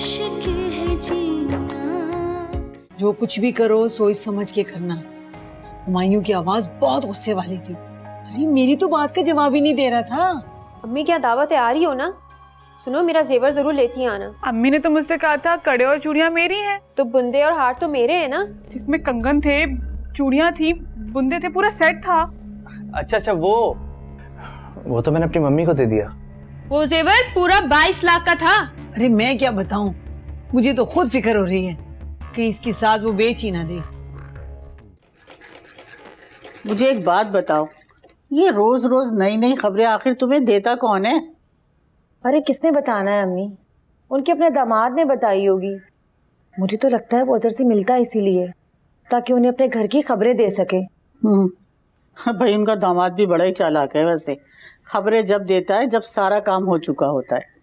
मुश्किल है जीना। जो कुछ भी करो सोच समझ के करना। हुमायूं की आवाज बहुत गुस्से वाली थी। अरे मेरी तो बात का जवाब ही नहीं दे रहा था। अम्मी क्या दावत है, आ रही हो ना? सुनो, मेरा जेवर जरूर लेती आना। अम्मी ने तो मुझसे कहा था कड़े और चूड़ियां मेरी हैं। तो बुंदे और हार तो मेरे हैं ना। जिसमें कंगन थे, चूड़ियां थी, बुंदे थे, पूरा सेट था। अच्छा, वो तो मैंने अपनी मम्मी को दे दिया। वो जेवर पूरा 22 लाख का था। अरे मैं क्या बताऊं, मुझे तो खुद फिक्र हो रही है कि इसकी सास वो बेच ही ना दे। मुझे एक बात बताओ, ये रोज रोज नई नई खबरें आखिर तुम्हें देता कौन है? अरे किसने बताना है अम्मी? उनके अपने दामाद ने बताई होगी। मुझे तो लगता है वो उधर से मिलता है इसीलिए, ताकि उन्हें अपने घर की खबरें दे सके। भाई उनका दामाद भी बड़ा ही चालाक है वैसे। खबरें जब देता है जब सारा काम हो चुका होता है।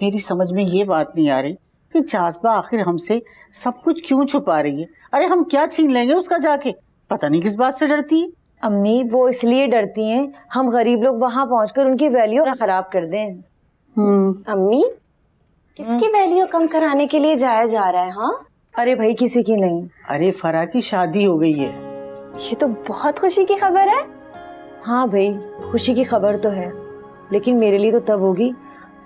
मेरी समझ में ये बात नहीं आ रही कि जाज़बा आखिर हमसे सब कुछ क्यों छुपा रही है। अरे हम क्या छीन लेंगे उसका जाके? पता नहीं किस बात से डरती है। अम्मी वो इसलिए डरती हैं हम गरीब लोग वहां पहुंचकर उनकी वैल्यू ना खराब कर दें। अम्मी किसकी वैल्यू कम कराने के लिए जाया जा रहा है? हाँ अरे भाई किसी की नहीं। अरे फरा की शादी हो गई है। ये तो बहुत खुशी की खबर है। हाँ भाई खुशी की खबर तो है, लेकिन मेरे लिए तो तब होगी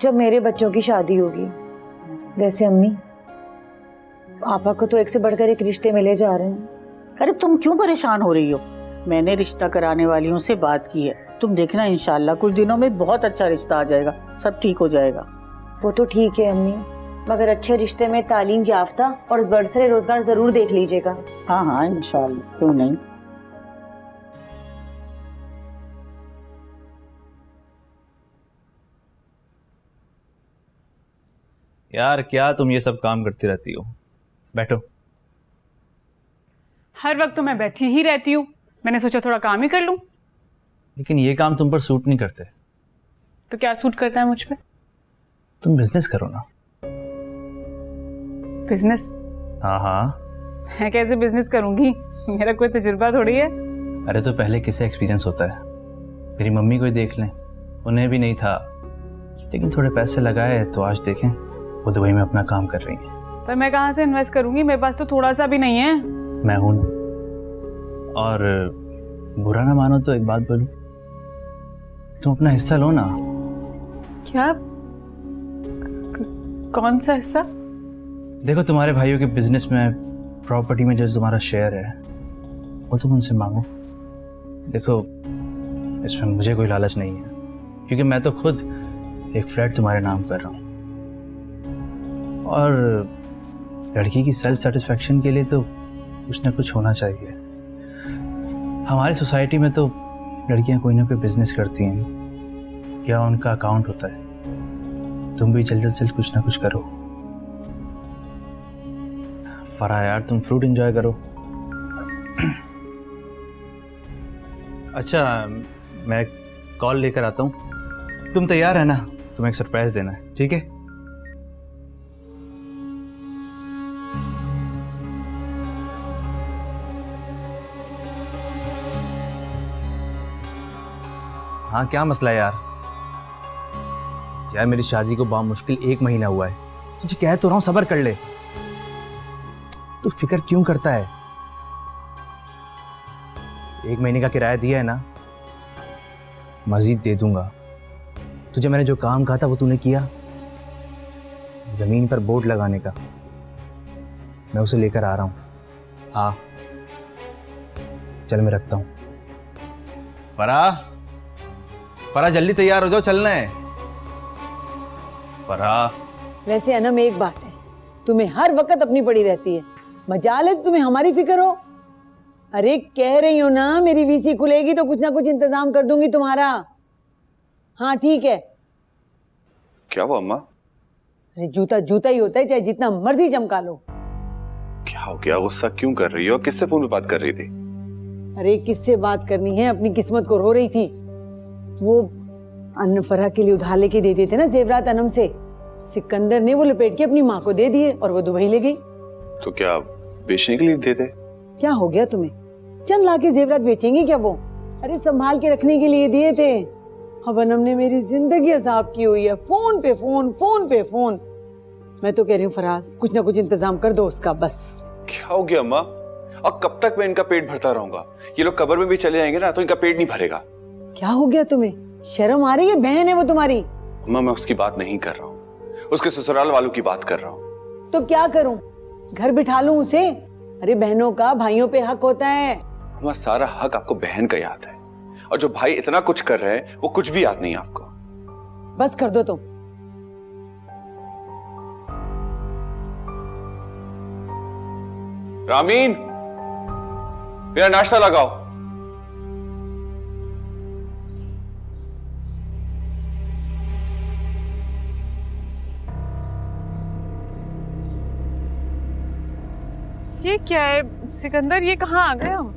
जब मेरे बच्चों की शादी होगी। वैसे अम्मी पापा को तो एक से बढ़कर एक रिश्ते मिले जा रहे हैं। अरे तुम क्यों परेशान हो रही हो? मैंने रिश्ता कराने वालियों से बात की है, तुम देखना इंशाल्लाह कुछ दिनों में बहुत अच्छा रिश्ता आ जाएगा, सब ठीक हो जाएगा। वो तो ठीक है अम्मी, मगर अच्छे रिश्ते में तालीम याफ्ता और बरसरे रोजगार जरूर देख लीजिएगा। हाँ इंशाल्लाह, क्यों नहीं। यार क्या तुम ये सब काम करती रहती हो? बैठो। हर वक्त तो मैं बैठी ही रहती हूँ, मैंने सोचा थोड़ा काम ही कर लूँ। लेकिन ये काम तुम पर सूट नहीं करते। तो क्या सूट करता है मुझ पे? तुम बिजनेस करो ना। बिजनेस? हाँ। मैं कैसे बिजनेस करूंगी? मेरा कोई तजुर्बा थोड़ी है। अरे तो पहले किसे एक्सपीरियंस होता है? मेरी मम्मी को ही देख लें, उन्हें भी नहीं था, लेकिन थोड़े पैसे लगाए तो आज देखें वो दुबई में अपना काम कर रही हैं। पर मैं कहाँ से इन्वेस्ट करूंगी? मेरे पास तो थोड़ा सा भी नहीं है। मैं हूं। और बुरा ना मानो तो एक बात बोलूं, तुम अपना हिस्सा लो ना। क्या? कौन सा हिस्सा? देखो तुम्हारे भाइयों के बिजनेस में, प्रॉपर्टी में जो तुम्हारा शेयर है वो तुम उनसे मांगो। देखो इसमें मुझे कोई लालच नहीं है, क्योंकि मैं तो खुद एक फ्लैट तुम्हारे नाम कर रहा हूँ। और लड़की की सेल्फ सेटिस्फेक्शन के लिए तो कुछ ना कुछ होना चाहिए। हमारी सोसाइटी में तो लड़कियां कोई ना कोई बिजनेस करती हैं या उनका अकाउंट होता है। तुम भी जल्द से जल्द कुछ ना कुछ करो। फराह यार तुम फ्रूट एंजॉय करो। अच्छा मैं कॉल लेकर आता हूँ, तुम तैयार है ना? तुम्हें एक सरप्राइज देना है, ठीक है? हाँ क्या मसला है यार? यार मेरी शादी को बामुश्किल 1 महीना हुआ है, तुझे कह तो रहा हूं सब्र कर ले। तू फिक्र क्यों करता है? 1 महीने का किराया दिया है ना, मजीद दे दूंगा। तुझे मैंने जो काम कहा था वो तूने किया? जमीन पर बोर्ड लगाने का, मैं उसे लेकर आ रहा हूं। हाँ चल मैं रखता हूं। फराह जल्दी तैयार हो जाओ, चलना है। फराह वैसे अनम एक बात है, तुम्हें हर वक्त अपनी पड़ी रहती है, मजाल है तुम्हें हमारी फिक्र हो। अरे कह रही हो ना मेरी वीसी खुलेगी तो कुछ ना कुछ इंतजाम कर दूंगी तुम्हारा। हाँ ठीक है। क्या हुआ अम्मा? अरे जूता जूता ही होता है, चाहे जितना मर्जी चमका लो। क्या हो गया? गुस्सा क्यों कर रही हो? किससे फोन पे बात कर रही थी? अरे किससे बात करनी है, अपनी किस्मत को रो रही थी। वो अन्न फराह के लिए उधार लेके दे देते ना जेवरात अनम से, सिकंदर ने वो लपेट के अपनी माँ को दे दिए और वो दुबई ले गई। तो क्या बेचने के लिए देते? क्या हो गया तुम्हें? चंद लाख के जेवरात बेचेंगे क्या वो? अरे संभाल के रखने के लिए दिए थे। अब अनम ने मेरी जिंदगी अजाब की हुई है, फोन पे फोन, फोन पे फोन। मैं तो कह रही हूँ फराज, कुछ ना कुछ इंतजाम कर दो उसका बस। क्या हो गया अम्मा? और कब तक मैं इनका पेट भरता रहूंगा? ये लोग कब्र में भी चले जाएंगे ना तो इनका पेट नहीं भरेगा। क्या हो गया तुम्हें? शर्म आ रही है? बहन है वो तुम्हारी। अम्मा मैं उसकी बात नहीं कर रहा हूँ, उसके ससुराल वालों की बात कर रहा हूँ। तो क्या करूं? घर बिठा लूं उसे? अरे बहनों का भाइयों पे हक होता है। अम्मा सारा हक आपको बहन का याद है, और जो भाई इतना कुछ कर रहे हैं वो कुछ भी याद नहीं आपको। बस कर दो तुम। रामीन, मेरा नाश्ता लगाओ। ये क्या है सिकंदर, ये कहाँ आ गए हम?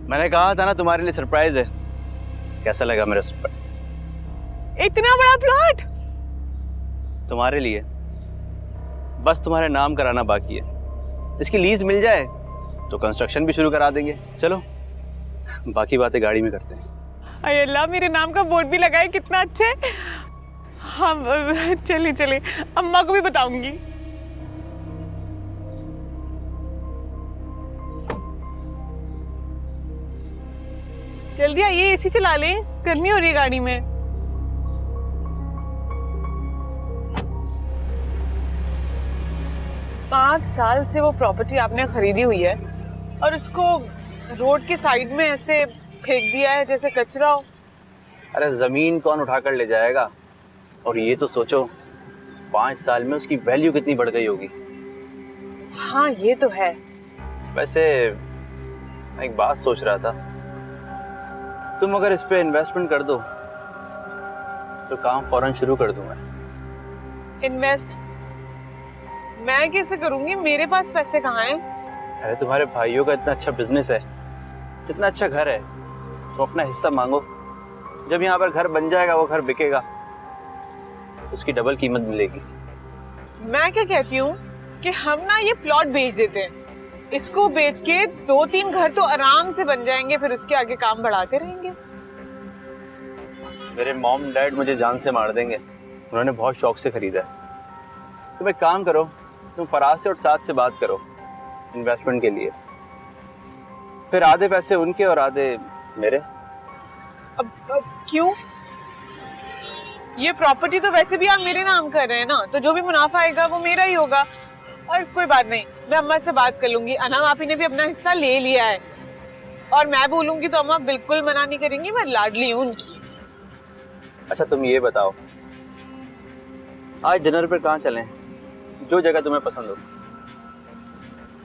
मैंने कहा था ना तुम्हारे लिए सरप्राइज है। कैसा लगा मेरा सरप्राइज? इतना बड़ा प्लॉट? तुम्हारे लिए, बस तुम्हारे नाम कराना बाकी है। इसकी लीज मिल जाए तो कंस्ट्रक्शन भी शुरू करा देंगे। चलो बाकी बातें गाड़ी में करते हैं। अरे अल्लाह, मेरे नाम का बोर्ड भी लगाए, कितना अच्छा है। हम चलिए चलिए, अम्मा को भी बताऊंगी। जल्दी आइए, एसी चला लें, गर्मी हो रही है गाड़ी में। पाँच साल से वो प्रॉपर्टी आपने खरीदी हुई है और उसको रोड के साइड में ऐसे फेंक दिया है जैसे कचरा हो। अरे जमीन कौन उठा कर ले जाएगा? और ये तो सोचो 5 साल में उसकी वैल्यू कितनी बढ़ गई होगी। हाँ ये तो है। वैसे मैं एक बात सोच रहा था, तुम अगर इस पे इन्वेस्टमेंट कर दो तो काम फौरन शुरू कर दूं मैं। इन्वेस्ट मैं कैसे करूंगी? मेरे पास पैसे कहाँ हैं? अरे तुम्हारे भाइयों का इतना अच्छा बिजनेस है, इतना अच्छा घर है, तो अपना हिस्सा मांगो। जब यहाँ पर घर बन जाएगा, वो घर बिकेगा, उसकी डबल कीमत मिलेगी। मैं क्या कहती हूँ कि हम ना ये प्लॉट बेच देते हैं। इसको बेच के 2-3 घर तो आराम से बन जाएंगे, फिर उसके आगे काम बढ़ाते रहेंगे। मेरे मॉम डैड मुझे जान से मार देंगे, उन्होंने बहुत शौक से खरीदा है। तुम एक काम करो, तुम फराज से और साथ से बात करो इन्वेस्टमेंट के लिए, फिर आधे पैसे उनके और आधे मेरे। अब क्यों? ये प्रॉपर्टी तो वैसे भी आप मेरे नाम कर रहे हैं ना, तो जो भी मुनाफा आएगा वो मेरा ही होगा। और कोई बात नहीं, मैं अम्मा से बात कर लूंगी। अनाम आपी ने भी अपना हिस्सा ले लिया है और मैं बोलूंगी तो अम्मा बिल्कुल मना नहीं करेंगी, मैं लाडली हूँ उनकी। अच्छा तुम ये बताओ, आज डिनर पे कहाँ चलें? जो जगह तुम्हें पसंद हो।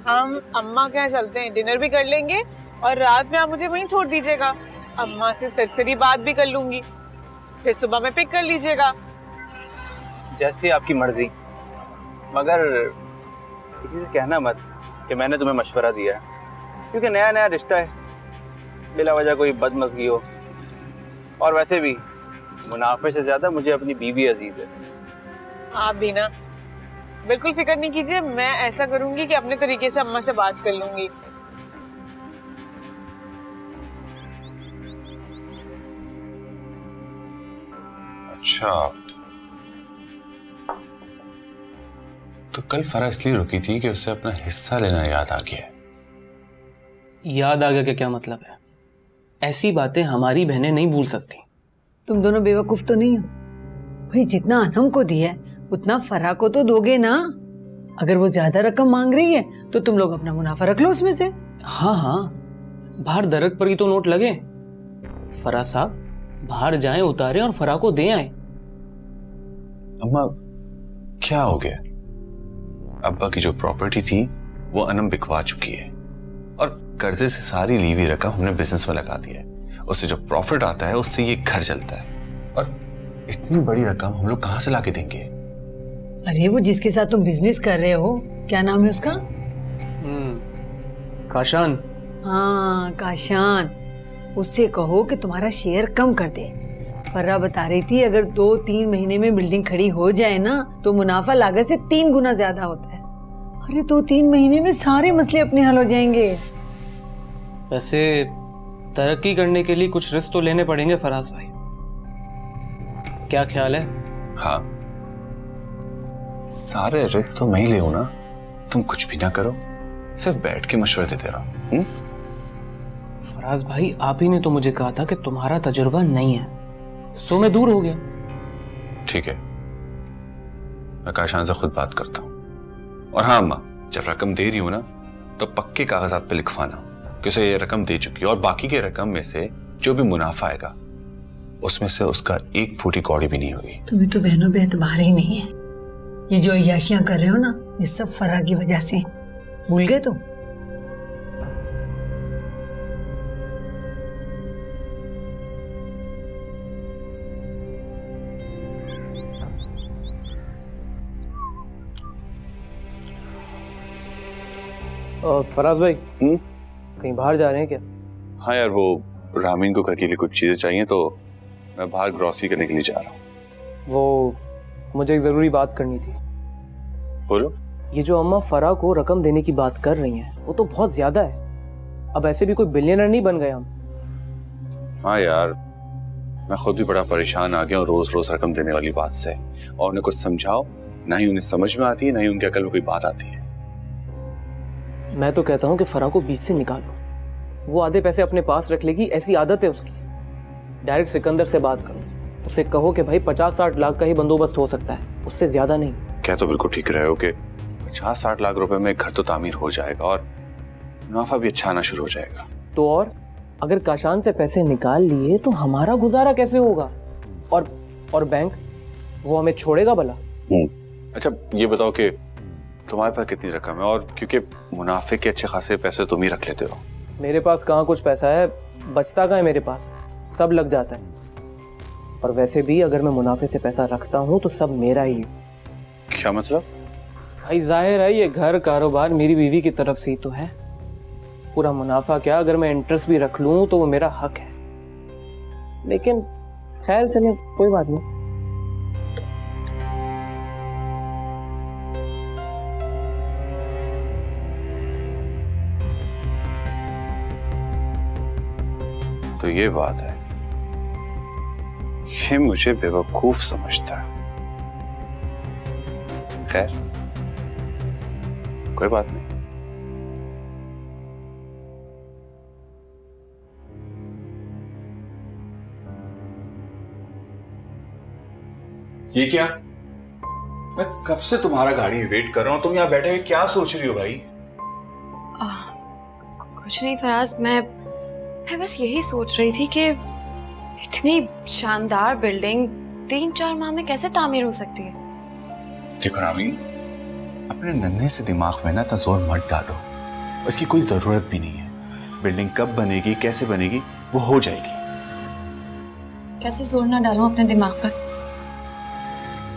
हम अम्मा के यहाँ चलते हैं, डिनर भी कर लेंगे और रात में आप मुझे वहीं छोड़ दीजिएगा। अम्मा से सरसरी बात भी कर लूंगी, फिर सुबह में पिक कर लीजिएगा। जैसी आपकी मर्जी, मगर किसी से कहना मत कि मैंने तुम्हें मशवरा दिया है, क्योंकि नया नया रिश्ता है, बिला वजह कोई बदमज़गी हो। और वैसे भी मुनाफे से ज्यादा मुझे अपनी बीवी अजीज है। आप भी ना, बिल्कुल फिक्र नहीं कीजिए, मैं ऐसा करूंगी कि अपने तरीके से अम्मा से बात कर लूंगी। अच्छा, तो कल फरा इसलिए रुकी थी कि उसे अपना हिस्सा लेना याद आ गया। याद आ गया कि क्या मतलब है? ऐसी बातें हमारी बहनें नहीं भूल सकती। तुम दोनों बेवकूफ तो नहीं हो भाई? जितना अनम को दिया है उतना फरा को तो दोगे ना। अगर वो ज्यादा रकम मांग रही है तो तुम लोग अपना मुनाफा रख लो उसमें से। हाँ हाँ, बाहर दरक पर ही तो नोट लगे। फरा साहब बाहर जाएं, उतारें और फरा को दे आए। अम्मा क्या हो गया? अब्बा की जो प्रॉपर्टी थी वो अनम बिकवा चुकी है और कर्जे से सारी ली हुई रकम हमने बिजनेस में लगा दी है। उससे जो प्रॉफिट आता है उससे ये घर चलता है, और इतनी बड़ी रकम हम लोग कहां से लाके देंगे? अरे वो जिसके साथ तुम बिजनेस कर रहे हो, क्या नाम है उसका? काशान। हाँ काशान, उससे कहो कि तुम्हारा शेयर कम कर दे। फर्रा बता रही थी अगर 2-3 महीने में बिल्डिंग खड़ी हो जाए ना तो मुनाफा लागत से 3 गुना ज्यादा होता है। अरे 2-3 महीने में सारे मसले अपने हल हो जाएंगे। वैसे तरक्की करने के लिए कुछ रिस्क तो लेने पड़ेंगे फराज भाई, क्या ख्याल है? हाँ, सारे रिस्क तो मैं ही ले ना, तुम कुछ भी ना करो, सिर्फ बैठ के मशवरे देते रहो। फराज भाई, आप ही ने तो मुझे कहा था कि तुम्हारा तजुर्बा नहीं है, सो मैं दूर हो गया। ठीक है, मैं काशान से खुद बात करता हूँ। और हाँ अम्मा, जब रकम दे रही हूँ ना तो पक्के कागजात पे लिखवाना कि उसे ये रकम दे चुकी है, और बाकी के रकम में से जो भी मुनाफा आएगा उसमें से उसका एक फूटी कौड़ी भी नहीं होगी। तुम्हें तो बहनों पे एतबार ही नहीं है। ये जो अय्याशियां कर रहे हो ना, ये सब फराह की वजह से। भूल गए तुम? फराज भाई, कहीं बाहर जा रहे हैं क्या? हाँ यार, वो रामीन को घर के लिए कुछ चीजें चाहिए तो मैं बाहर ग्रोसरी करने के लिए जा रहा हूँ। वो मुझे एक जरूरी बात करनी थी। बोलो। ये जो अम्मा फराह को रकम देने की बात कर रही हैं वो तो बहुत ज्यादा है। अब ऐसे भी कोई बिलियनर नहीं बन गए हम। हाँ यार, मैं खुद भी बड़ा परेशान आ गया हूँ रोज रोज रकम देने वाली बात से। और उन्हें कुछ समझाओ, ना ही उन्हें समझ में आती है, ना ही उनके अकल में कोई बात आती है। मैं तो कहता हूँ कि फराह को बीच से निकालो। वो आधे पैसे अपने पास रख लेगी, ऐसी आदत है उसकी। डायरेक्ट सिकंदर से बात करो, उसे कहो कि भाई 50-60 लाख का ही बंदोबस्त हो सकता है, उससे ज्यादा नहीं। क्या तो बिल्कुल ठीक रहे हो कि 50-60 लाख रुपए में घर तो तामीर हो जाएगा और मुनाफा भी अच्छा आना शुरू हो जाएगा। तो और अगर काशान से पैसे निकाल लिए तो हमारा गुजारा कैसे होगा? और बैंक, वो हमें छोड़ेगा भला? अच्छा ये बताओ कि तुम्हारे पास कितनी रकम है? और क्योंकि मुनाफे के अच्छे खासे पैसे तुम ही रख लेते हो। मेरे पास कहाँ कुछ पैसा है, बचता कहाँ है मेरे पास, सब लग जाता है। और वैसे भी अगर मैं मुनाफे से पैसा रखता हूँ तो सब मेरा ही है। क्या मतलब? भाई जाहिर है ये घर कारोबार मेरी बीवी की तरफ से ही तो है। पूरा मुनाफा क्या, अगर मैं इंटरेस्ट भी रख लूँ तो वो मेरा हक है। लेकिन खैर चले, कोई बात नहीं। तो ये बात है, ये मुझे बेवकूफ समझता है। खैर कोई बात नहीं। ये क्या? मैं कब से तुम्हारा गाड़ी वेट कर रहा हूं, तुम यहाँ बैठे हुए क्या सोच रही हो भाई? कुछ नहीं फराज, मैं बस यही सोच रही थी कि इतनी शानदार बिल्डिंग 3-4 माह में कैसे तामीर हो सकती है। देखो रामी, अपने नन्हे से दिमाग में ना इतना जोर मत डालो, इसकी कोई जरूरत भी नहीं है। बिल्डिंग कब बनेगी, कैसे बनेगी, वो हो जाएगी। कैसे जोर ना डालूं अपने दिमाग पर?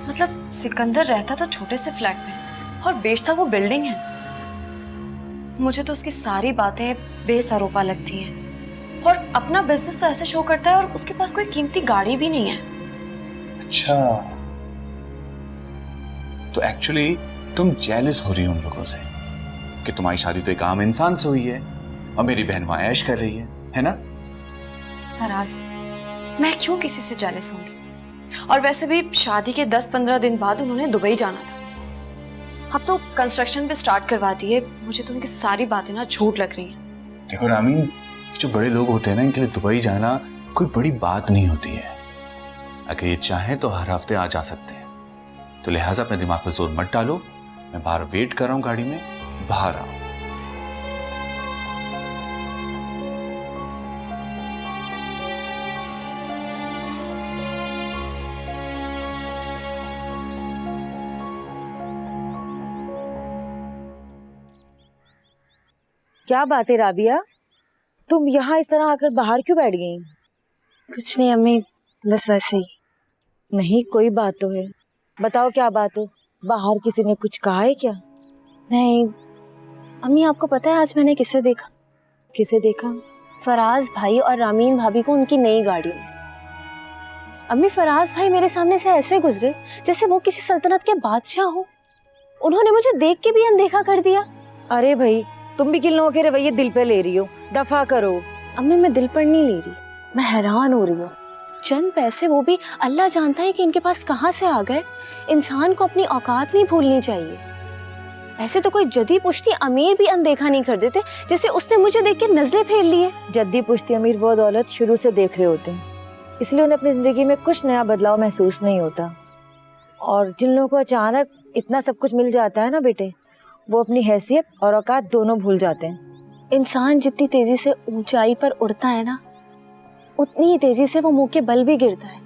मतलब सिकंदर रहता तो छोटे से फ्लैट में और बेचता वो बिल्डिंग है। मुझे तो उसकी सारी बातें बेसरोपा लगती हैं। और अपना बिजनेस तो ऐसे शो करता है और उसके पास कोई कीमती गाड़ी भी नहीं है। अच्छा, तो एक्चुअली तुम जेलस हो रही हो उन लोगों से कि तुम्हारी शादी तो एक आम इंसान से हुई है और मेरी बहन वहां ऐश कर रही है ना? फराज, मैं क्यों किसी से जेलस होंगी? और वैसे भी शादी के 10-15 दिन बाद उन्होंने दुबई जाना था। अब तो कंस्ट्रक्शन भी स्टार्ट करवा दी है। मुझे तो उनकी सारी बातें ना झूठ लग रही हैं। देखो रामीन, जो बड़े लोग होते हैं ना, इनके लिए दुबई जाना कोई बड़ी बात नहीं होती है। अगर ये चाहें तो हर हफ्ते आ जा सकते हैं। तो लिहाजा अपने दिमाग पे जोर मत डालो। मैं बाहर वेट कर रहा हूँ गाड़ी में, बाहर आओ। क्या बात है राबिया, तुम यहाँ इस तरह आकर बाहर क्यों बैठ गई? कुछ नहीं अम्मी, बस वैसे ही। नहीं, कोई बात तो है, बताओ क्या बात है। बाहर किसी ने कुछ कहा है क्या? नहीं अम्मी, आपको पता है आज मैंने किसे देखा? किसे देखा? फराज भाई और रामीन भाभी को उनकी नई गाड़ी में। अम्मी, फराज भाई मेरे सामने से ऐसे गुजरे जैसे वो किसी सल्तनत के बादशाह हो। उन्होंने मुझे देख के भी अनदेखा कर दिया। अरे भाई, तुम भी किन लोगों के रवैये दिल पे ले रही हो, दफा करो। अम्मी, मैं दिल पर नहीं ले रही, मैं हैरान हो रही हूँ। चंद पैसे, वो भी अल्लाह जानता है कि इनके पास कहाँ से आ गए। इंसान को अपनी औकात नहीं भूलनी चाहिए। ऐसे तो कोई जद्दी पुश्ती अमीर भी अनदेखा नहीं कर देते, जैसे उसने मुझे देख के नजरें फेर लिए। जद्दी पुश्ती अमीर वो दौलत शुरू से देख रहे होते हैं, इसलिए उन्हें अपनी जिंदगी में कुछ नया बदलाव महसूस नहीं होता। और जिन लोगों को अचानक इतना सब कुछ मिल जाता है ना बेटे, वो अपनी हैसियत और औकात दोनों भूल जाते हैं। इंसान जितनी तेजी से ऊंचाई पर उड़ता है ना, उतनी ही तेजी से वो मुंह के बल भी गिरता है।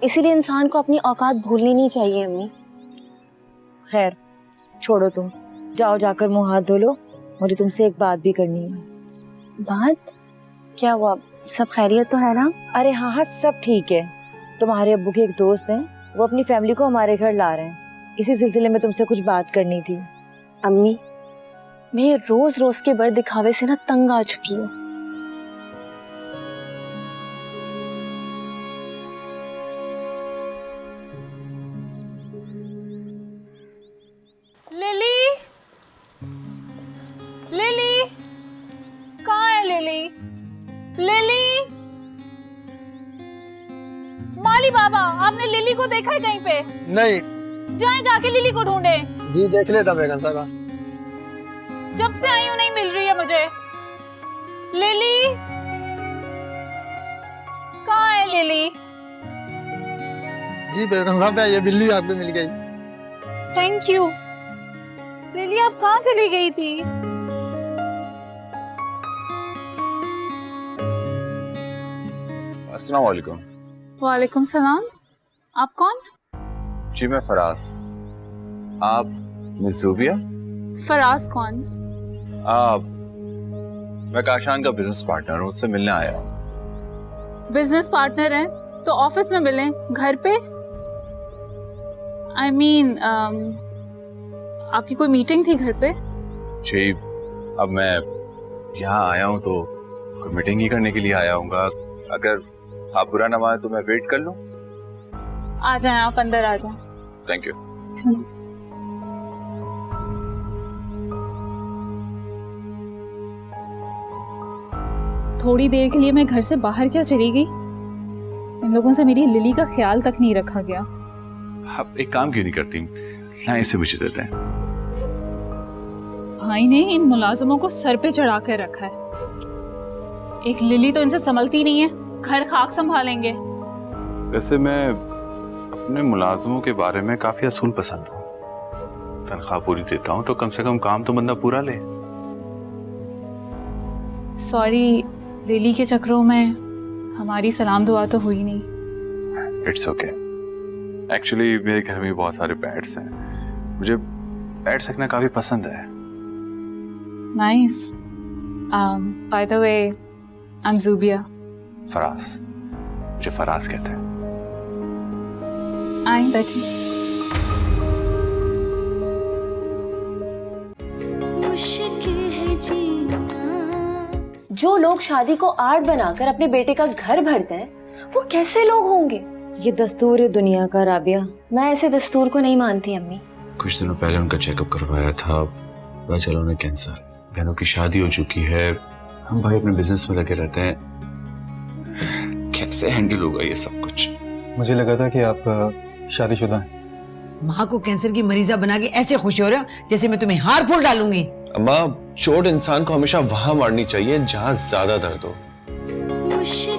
इसीलिए इंसान को अपनी औकात भूलनी नहीं चाहिए अम्मी। खैर छोड़ो, तुम जाओ, जाकर मुंह हाथ धो लो, मुझे तुमसे एक बात भी करनी है। बात? क्या हुआ, सब खैरियत तो है ना? अरे हाँ हाँ सब ठीक है। तुम्हारे अब्बू के एक दोस्त हैं, वो अपनी फैमिली को हमारे घर ला रहे हैं। इसी सिलसिले में तुमसे कुछ बात करनी थी। अम्मी, मैं रोज रोज के बड़ दिखावे से ना तंग आ चुकी हूँ। लिली, लिली, कहाँ है लिली? लिली, माली बाबा, आपने लिली को देखा है कहीं पे? नहीं। जाएं जाके लिली को ढूंढे। जी देख लेता बेगम साहबा। जब से आई हूं नहीं मिल रही है मुझे। लिली, कहाँ है लिली? जी बेगम साहबा, ये बिल्ली आपको मिल गई। Thank you. लिली आप कहाँ चली गई थी? अस्सलाम वालेकुम। वालेकुम सलाम। आप कौन? जी मैं फराज। आप मिस ज़ूबिया? फराज कौन? मैं काशान का बिजनेस पार्टनर हूँ, उससे मिलने आया हूँ। बिजनेस पार्टनर हैं तो ऑफिस में मिलें, घर पे? I mean, आपकी कोई मीटिंग थी घर पे? जी, अब मैं यहाँ आया हूँ तो कोई मीटिंग ही करने के लिए आया हूँ। अगर आप बुरा ना माने तो मैं वेट कर लूँ? आ जाएं, आप अंदर आ जाएं। Thank you. थोड़ी देर के लिए मैं घर से बाहर क्या चली गई? इन लोगों से मेरी लिली का ख्याल तक नहीं रखा गया। आप एक काम क्यों नहीं करती, ना इसे मुझे देते हैं। भाई ने इन मुलाजमों को सर पे चढ़ा कर रखा है। एक लिली तो इनसे संभलती नहीं है, घर खाक संभालेंगे। वैसे मैं अपने मुलाजमों के बारे में काफी असूल पसंद हूँ। तनख्वाह पूरी देता हूँ तो कम से कम काम तो बंदा पूरा ले। सॉरी, लिली के चक्रों में हमारी सलाम दुआ तो हुई नहीं। It's okay. एक्चुअली मेरे घर में बहुत सारे पेट्स हैं, मुझे पेट्स रखना काफी पसंद है। Nice. By the way, I am Zubia. Faraz, मुझे फराज कहते हैं। आई बैठी। मुश्किल है जीना। जो लोग शादी को आर्ट बनाकर अपने बेटे का घर भरते हैं, वो कैसे लोग होंगे? ये दस्तूर है दुनिया का राबिया। मैं ऐसे दस्तूर को नहीं मानती अम्मी। कुछ दिनों पहले उनका चेकअप करवाया था, पता चला उन्हें कैंसर। बहनों की शादी हो चुकी है, हम भाई अपने बिजनेस में लगे रहते हैं। कैसे हैंडल होगा ये सब कुछ? मुझे लगा था कि आप शादीशुदा हैं। माँ को कैंसर की मरीजा बना के ऐसे खुश हो रहे हो जैसे मैं तुम्हें हार फूल डालूंगी। अम्मा, चोट इंसान को हमेशा वहां मारनी चाहिए जहां ज्यादा दर्द हो। मुश्किल